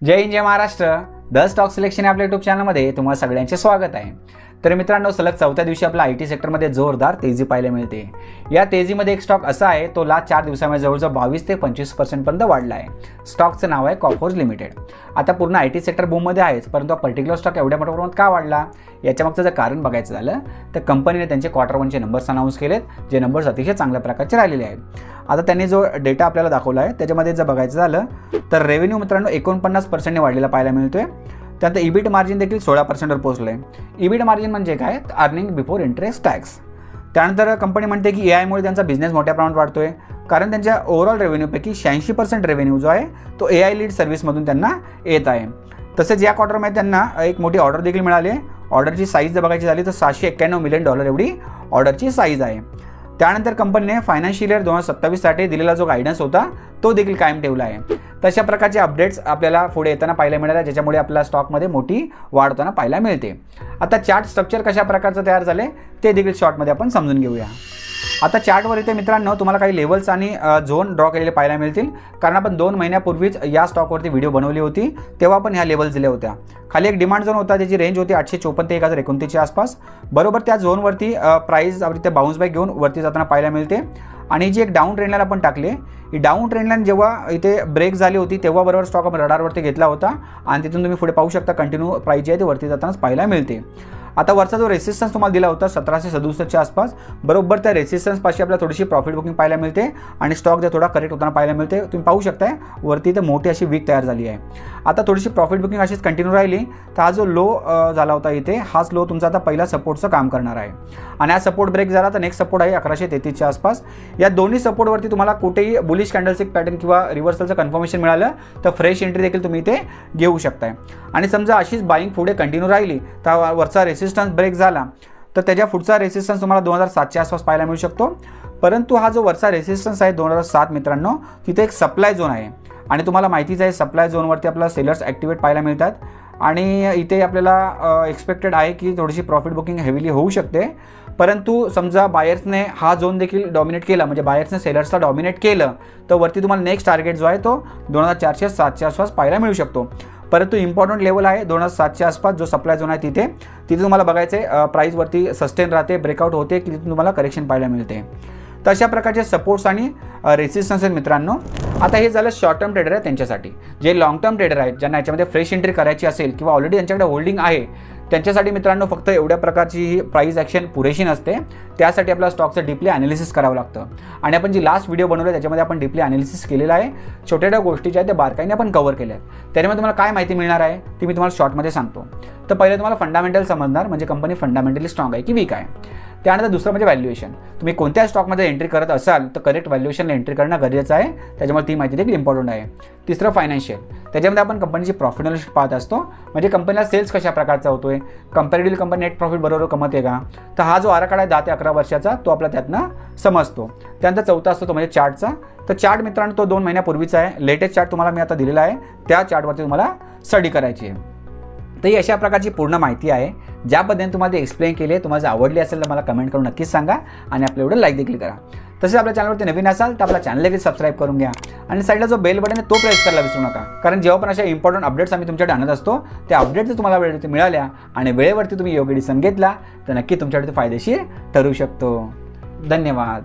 जय हिंद जय Maharashtra. The stock selection आपल्या YouTube चॅनलमध्ये तुम्हाला सगळ्यांचे स्वागत आहे. तर मित्रांनो, सलग चौथ्या दिवशी आपला IT सेक्टरमध्ये जोरदार तेजी पाहायला मिळते. या तेजीमध्ये एक स्टॉक असा आहे, तो लास्ट 4 दिवसामध्ये जवळजवळ 22 ते 25% पर्यंत वाढला आहे. स्टॉकचं नाव आहे कॉफोर्ज लिमिटेड. आता पूर्ण IT सेक्टर बूममध्ये आहेच, परंतु हा पर्टिक्युलर स्टॉक एवढ्या मोठ्या प्रमाणात का वाढला, याच्यामागचं जर कारण बघायचं झालं तर कंपनीने त्यांचे Q1चे नंबर्स अनाऊन्स केलेत, जे नंबर्स अतिशय चांगल्या प्रकारचे राहिलेले आहेत. आता त्यांनी जो डेटा आपल्याला दाखवला आहे त्याच्यामध्ये जर बघायचं झालं तर रेव्हेन्यू मित्रांनो 49% वाढलेला पाहायला मिळतोय. त्यानंतर EBIT मार्जिन देखील 16%वर पोहोचलं आहे. EBIT मार्जिन म्हणजे काय, अर्निंग बिफोर इंटरेस्ट टॅक्स. त्यानंतर कंपनी म्हणते की AI मुळे त्यांचा बिझनेस मोठ्या प्रमाणात वाढतोय, कारण त्यांच्या ओव्हरऑल रेव्हेन्यूपैकी 86% रेव्हेन्यू जो आहे तो AI लीड सर्व्हिसमधून त्यांना येत आहे. तसेच या क्वार्टरमध्ये त्यांना एक मोठी ऑर्डर देखील मिळाली आहे. ऑर्डरची साईज जर बघायची झाली तर $791 मिलियन एवढी ऑर्डरची साईज आहे. त्यानंतर कंपनीने फायनान्शियल इयर 2027 साठी दिलेला जो गायडन्स होता तो देखील कायम ठेवला आहे. तशा प्रकारचे अपडेट्स आपल्याला पुढे येताना पाहायला मिळाले, ज्याच्यामुळे आपल्या स्टॉकमध्ये मोठी वाढ होताना पाहायला मिळते. आता चार्ट स्ट्रक्चर कशा प्रकारचं तयार झाले ते देखील शॉर्टमध्ये आपण समजून घेऊया. आता चार्टवर इथे मित्रांनो तुम्हाला काही लेवल्स आणि झोन ड्रॉ केलेले पाहायला मिळतील, कारण आपण 2 महिन्यापूर्वीच या स्टॉकवरती व्हिडिओ बनवली होती, तेव्हा पण ह्या लेवल्स दिल्या होत्या. खाली एक डिमांड झोन होता, त्याची रेंज होती 854 ते 1029च्या आसपास. बरोबर त्या झोनवरती प्राइस इथे बाउन्स बॅक घेऊन वरती जाताना पाहायला मिळते. आणि जी एक डाऊन ट्रेंड लाईन आपण टाकली, ही डाऊन ट्रेंड लाईन जेव्हा इथे ब्रेक झाली होती तेव्हा बरोबर स्टॉक आपण रडारवरती घेतला होता आणि तिथून तुम्ही पुढे पाहू शकता कंटिन्यू प्राइस जी आहे ती वरती जातानाच पाहायला मिळते. आता वरचा जो रेसिस्टन्स तुम्हाला दिला होता 1767च्या आसपास, बरोबर त्या रेसिस्टन्सपाशी आपल्याला थोडीशी प्रॉफिट बुकिंग पाहायला मिळते आणि स्टॉक जर थोडा करेक्ट होताना पाहायला मिळते. तुम्ही पाहू शकताय वरती इथे मोठी अशी वीक तयार झाली आहे. आता थोडीशी प्रॉफिट बुकिंग अशीच कंटिन्यू राहिली तर हा जो लो झाला होता इथे, हाच लो तुमचा आता पहिला सपोर्टचं काम करणार आहे. आणि हा सपोर्ट ब्रेक झाला तर नेक्स्ट सपोर्ट आहे 1133च्या आसपास. या दोन्ही सपोर्टवरती तुम्हाला कुठेही बुलिश कॅन्डलस्टिक पॅटर्न किंवा रिव्हर्सलचं कन्फर्मेशन मिळालं तर फ्रेश एंट्री देखील तुम्ही इथे घेऊ शकताय. आणि समजा अशीच बाईंग पुढे कंटिन्यू राहिली तर वरचा रेसिस्टन्स ब्रेक झाला तर त्याच्या पुढचा रेसिस्टन्स तुम्हाला 2007च्या आसपास पाहायला मिळू शकतो. परंतु हा जो वरचा रेसिस्टन्स आहे 2007 मित्रांनो, तिथे एक सप्लाय झोन आहे आणि तुम्हाला माहितीच आहे सप्लाय झोनवरती आपल्याला सेलर्स ॲक्टिवेट पाहायला मिळतात आणि इथे आपल्याला एक्सपेक्टेड आहे की थोडीशी प्रॉफिट बुकिंग हेवीली होऊ शकते. परंतु समजा बायर्सने हा झोन देखील डॉमिनेट केला, म्हणजे बायर्सने सेलर्सला डॉमिनेट केलं तर वरती तुम्हाला नेक्स्ट टार्गेट जो आहे तो 2407च्या आसपास पाहायला मिळू शकतो. परंतु इम्पॉर्टंट लेवल आहे 2007च्या आसपास जो सप्लाय झोन आहे तिथे तुम्हाला बघायचं आहे प्राईसवरती सस्टेन राहते, ब्रेकआउट होते की तिथून तुम्हाला करेक्शन पाहायला मिळते. तर अशा प्रकारचे सपोर्ट्स आणि रेसिस्टन्स आहेत मित्रांनो. आता हे झालं शॉर्ट टर्म ट्रेडर आहे त्यांच्यासाठी. जे लॉंग टर्म ट्रेडर आहेत, ज्यांना याच्यामध्ये फ्रेश एंट्री करायची असेल किंवा ऑलरेडी त्यांच्याकडे होल्डिंग आहे, त्यांच्यासाठी मित्रांनो फक्त एवढ्या प्रकारची ही प्राइस ॲक्शन पुरेशी नसते. त्यासाठी आपल्याला स्टॉकचं डीपली ॲनालिसिस करावं लागतं. आणि आपण जी लास्ट व्हिडिओ बनवला त्याच्यामध्ये आपण डीपली ॲनालिसिस केलेला आहे. छोट्या गोष्टी ज्या आहेत त्या बारकाईने आपण कव्हर केल्या आहेत. त्यामुळे तुम्हाला काय माहिती मिळणार आहे ती मी तुम्हाला शॉर्टमध्ये सांगतो. तर पहिले तुम्हाला फंडामेंटल समजणार, म्हणजे कंपनी फंडामेंटली स्ट्रॉंग आहे की वीक आहे. त्यानंतर दुसरं म्हणजे व्हॅल्युएशन. तुम्ही कोणत्या स्टॉकमध्ये एंट्री करत असाल तर करेक्ट व्हॅल्युएशनला एंट्री करणं गरजेचं आहे, त्याच्यामुळे ती माहिती देखील इम्पॉर्टंट आहे. तिसरं फायनान्शियल. त्याच्यामध्ये आपण कंपनीची प्रॉफिट अँड लॉस पाहत असतो, म्हणजे कंपनीला सेल्स कशा प्रकारचा होतोय, कंपॅरेटिव्हली कंपनी नेट प्रॉफिट बरोबर कमवते का. तर हा जो आराखडा आहे 10 ते 11 वर्षाचा तो आपला त्यातनं समजतो. त्यानंतर चौथा असतो तो म्हणजे चार्टचा. तर चार्ट मित्रांनो तो 2 महिन्यापूर्वीचा आहे. लेटेस्ट चार्ट तुम्हाला मी आता दिलेला आहे, त्या चार्टवरती तुम्हाला स्टडी करायची आहे. तर ही अशा प्रकारची पूर्ण माहिती आहे. ज्या पद्धतीने तुम्हाला ते एक्सप्लेन केली आहे, तुम्हाला जर आवडली असेल तर मला कमेंट करून नक्कीच सांगा आणि आपल्या व्हिडिओ लाईक देखील करा. तसेच आपल्या चॅनलवरती नवीन असाल तर आपल्या चॅनल देखील सबस्क्राईब करून घ्या आणि साईडला जो बेल बटन आहे तो प्रेस करायला विसरू नका, कारण जेव्हा पण अशा इम्पॉर्टंट अपडेट्स आम्ही तुमच्याकडे आणत असतो त्या अपडेट्स जर तुम्हाला वेळेवरती मिळाल्या आणि वेळेवरती तुम्ही योग्य डिसिजन घेतला तर नक्की तुमच्याकडे फायदेशीर ठरू शकतो. धन्यवाद.